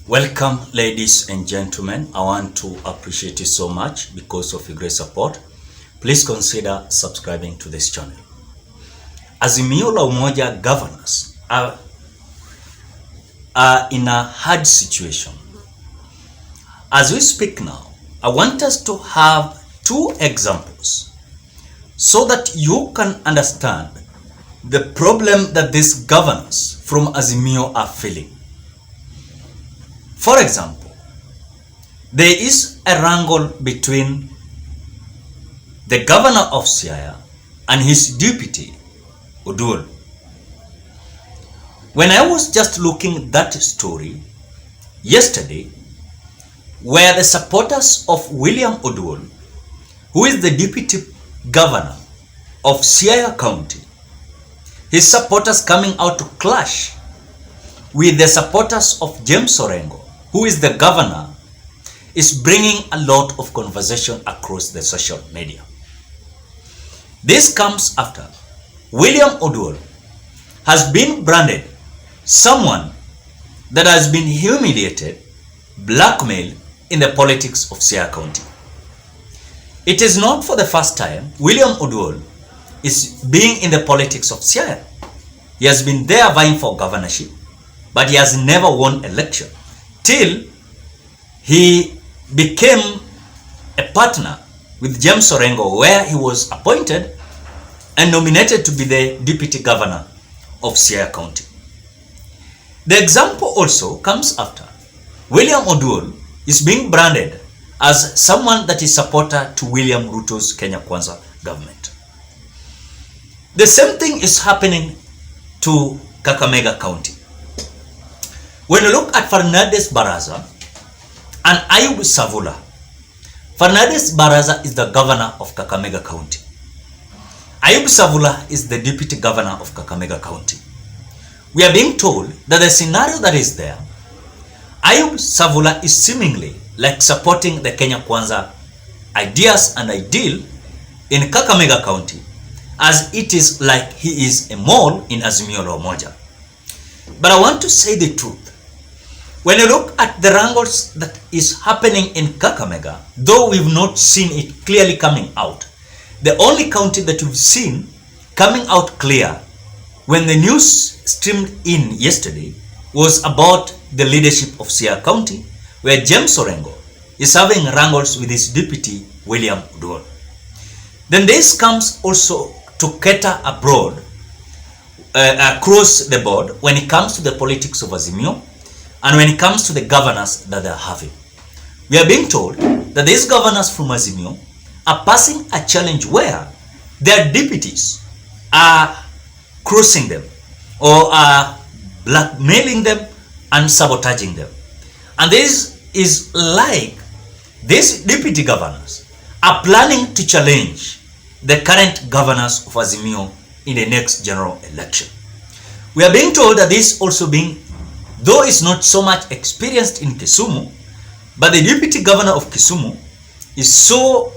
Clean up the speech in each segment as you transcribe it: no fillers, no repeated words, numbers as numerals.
Welcome, ladies and gentlemen. I want to appreciate you so much because of your great support. Please consider subscribing to this channel. Azimio la Umoja governors are in a hard situation. As we speak now, I want us to have two examples so that you can understand the problem that these governors from Azimio are feeling. For example, there is a wrangle between the governor of Siaya and his deputy, Oduol. When I was just looking at that story yesterday, where the supporters of William Oduol, who is the deputy governor of Siaya County, his supporters coming out to clash with the supporters of James Orengo, who is the governor, is bringing a lot of conversation across the social media. This comes after William Oduol has been branded someone that has been humiliated, blackmailed in the politics of Siaya County. It is not for the first time William Oduol is being in the politics of Siaya. He has been there vying for governorship, but he has never won election till he became a partner with James Orengo, where he was appointed and nominated to be the deputy governor of Siaya County. The example also comes after William Oduol is being branded as someone that is supporter to William Ruto's Kenya Kwanza government. The same thing is happening to Kakamega County. When you look at Fernandez Baraza and Ayub Savula, Fernandez Baraza is the governor of Kakamega County. Ayub Savula is the deputy governor of Kakamega County. We are being told that the scenario that is there, Ayub Savula is seemingly like supporting the Kenya Kwanza ideas and ideal in Kakamega County, as it is like he is a mole in Azimio la Umoja. But I want to say the truth. When you look at the wrangles that is happening in Kakamega, though we've not seen it clearly coming out, the only county that we've seen coming out clear when the news streamed in yesterday was about the leadership of Siaya County, where James Orengo is having wrangles with his deputy William Oduol. Then this comes also to cater abroad, across the board, when it comes to the politics of Azimio, and when it comes to the governors that they are having. We are being told that these governors from Azimio are passing a challenge where their deputies are crossing them or are blackmailing them and sabotaging them. And this is like these deputy governors are planning to challenge the current governors of Azimio in the next general election. We are being told that this also being, though it's not so much experienced in Kisumu, but the deputy governor of Kisumu is so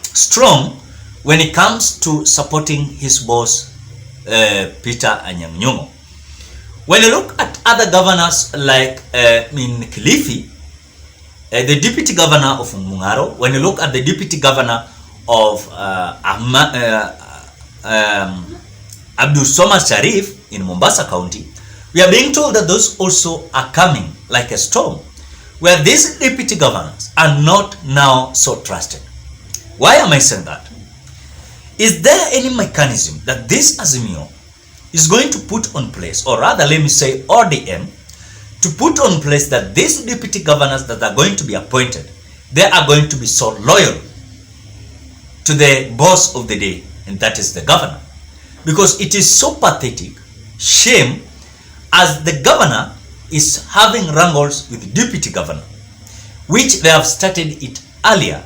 strong when it comes to supporting his boss, Peter Anyang' Nyong'o. When you look at other governors like in Kilifi, the deputy governor of Mungaro, when you look at the deputy governor of Abdul Somad Sharif in Mombasa County, we are being told that those also are coming like a storm, where these deputy governors are not now so trusted. Why am I saying that? Is there any mechanism that this Azimio is going to put on place, or rather let me say ODM, to put on place that these deputy governors that are going to be appointed, they are going to be so loyal to the boss of the day, and that is the governor? Because it is so pathetic, shame, as the governor is having wrangles with the deputy governor, which they have started it earlier,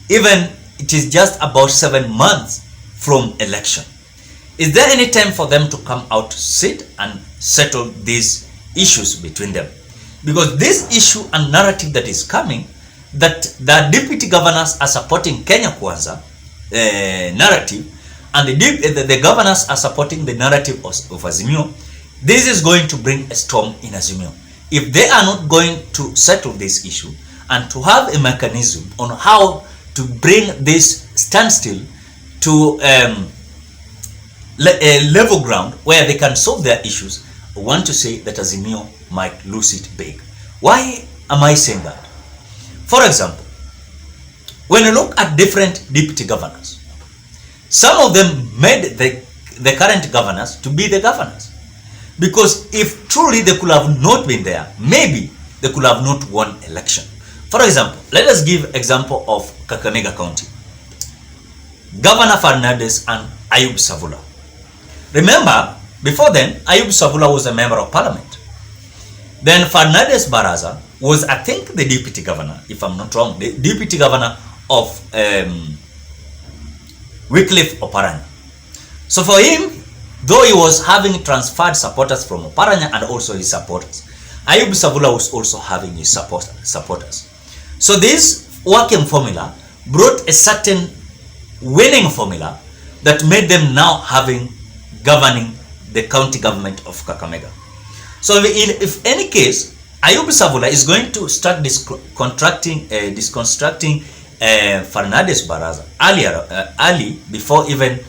even it is just about 7 months from election. Is there any time for them to come out to sit and settle these issues between them? Because this issue and narrative that is coming, that the deputy governors are supporting Kenya Kwanza narrative, and the governors are supporting the narrative of Azimio, this is going to bring a storm in Azimio. if they are not going to settle this issue and to have a mechanism on how to bring this standstill to a level ground where they can solve their issues, I want to say that Azimio might lose it big. Why am I saying that? For example, when you look at different deputy governors, some of them made the current governors to be the governors. Because if truly they could have not been there, maybe they could have not won election. For example, let us give example of Kakamega County. Governor Fernandez and Ayub Savula. Remember, before then, Ayub Savula was a member of parliament. Then Fernandez Baraza was, I think, the deputy governor, if I'm not wrong, the deputy governor of Wycliffe Oparanya. So for him, though he was having transferred supporters from Oparanya and also his supporters, Ayub Savula was also having his supporters. So this working formula brought a certain winning formula that made them now governing the county government of Kakamega. So if any case, Ayub Savula is going to start disconstructing Fernandez Baraza early before even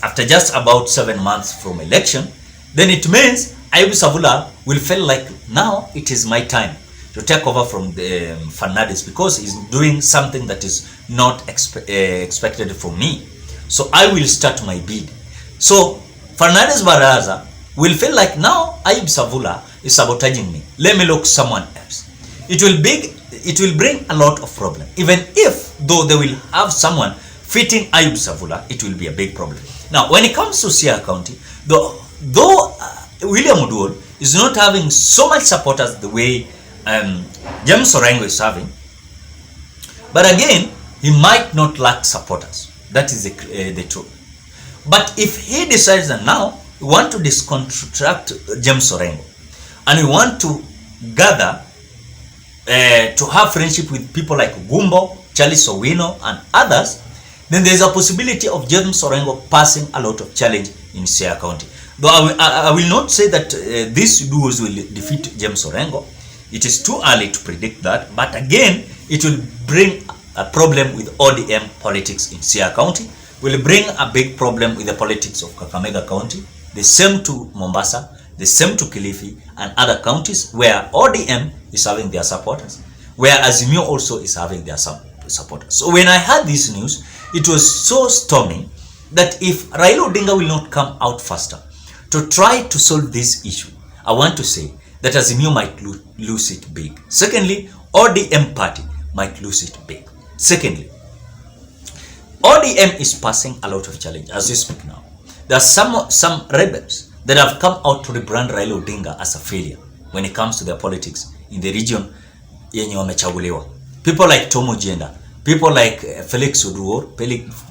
after just about 7 months from election, then it means Ayub Savula will feel like now it is my time to take over from the Fernandez, because he's doing something that is not expected from me. So I will start my bid. So Fernandez Baraza will feel like now Ayub Savula is sabotaging me. Let me look someone else. It will bring a lot of problem. Even if though they will have someone fitting Ayub Savula, it will be a big problem. Now, when it comes to Siaya County, though William Oduor is not having so much supporters the way James Orengo is having, but again, he might not lack supporters. That is the truth. But if he decides that now we want to disconstruct James Orengo and we want to gather to have friendship with people like Gumbo, Charlie Sowino and others, then there is a possibility of James Orengo passing a lot of challenge in Siaya County. Though I will not say that these duos will defeat James Orengo. It is too early to predict that. But again, it will bring a problem with ODM politics in Siaya County. Will bring a big problem with the politics of Kakamega County. The same to Mombasa, the same to Kilifi and other counties where ODM is having their supporters, where Azimio also is having their supporters. So when I heard this news, it was so stormy that if Raila Odinga will not come out faster to try to solve this issue, I want to say that Azimio might lose it big. Secondly, ODM party might lose it big. Secondly, ODM is passing a lot of challenge as we speak now. There are some rebels that have come out to rebrand Raila Odinga as a failure when it comes to their politics in the region yenye wamechaguliwa. People like Tomo Jenda, people like Felix Oduor,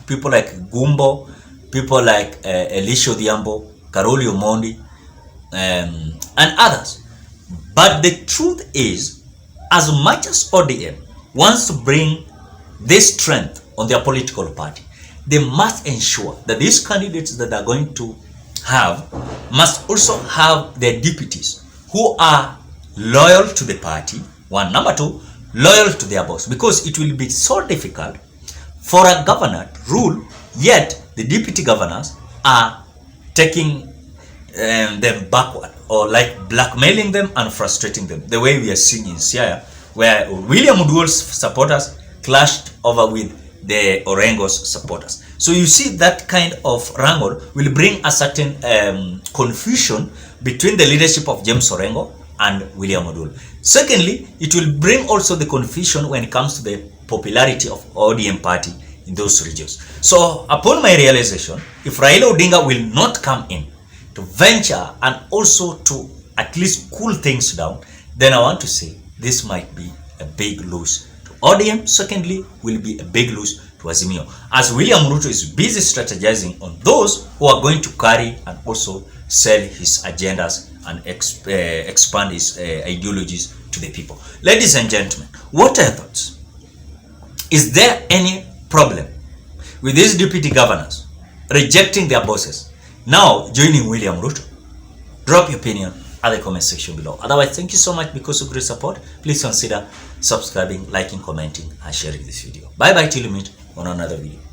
people like Gumbo, people like Elisha Odhiambo, Karoli Omondi, and others. But the truth is, as much as ODM wants to bring this strength on their political party, they must ensure that these candidates that are going to have must also have their deputies who are loyal to the party. One. Number two, loyal to their boss, because it will be so difficult for a governor to rule, yet the deputy governors are taking them backward, or like blackmailing them and frustrating them, the way we are seeing in Siaya, where William Oduor's supporters clashed over with the Orengo's supporters. So you see that kind of wrangle will bring a certain confusion between the leadership of James Orengo and William Oduor. Secondly, it will bring also the confusion when it comes to the popularity of ODM party in those regions. So upon my realization, if Raila Odinga will not come in to venture and also to at least cool things down, then I want to say this might be a big loss to ODM. Secondly, will be a big loss to Azimio, as William Ruto is busy strategizing on those who are going to carry and also sell his agendas and expand his ideologies to the people. Ladies and gentlemen, what are your thoughts? Is there any problem with these deputy governors rejecting their bosses, now joining William Ruto? Drop your opinion at the comment section below. Otherwise, thank you so much because of great support. Please consider subscribing, liking, commenting, and sharing this video. Bye bye till you meet on another video.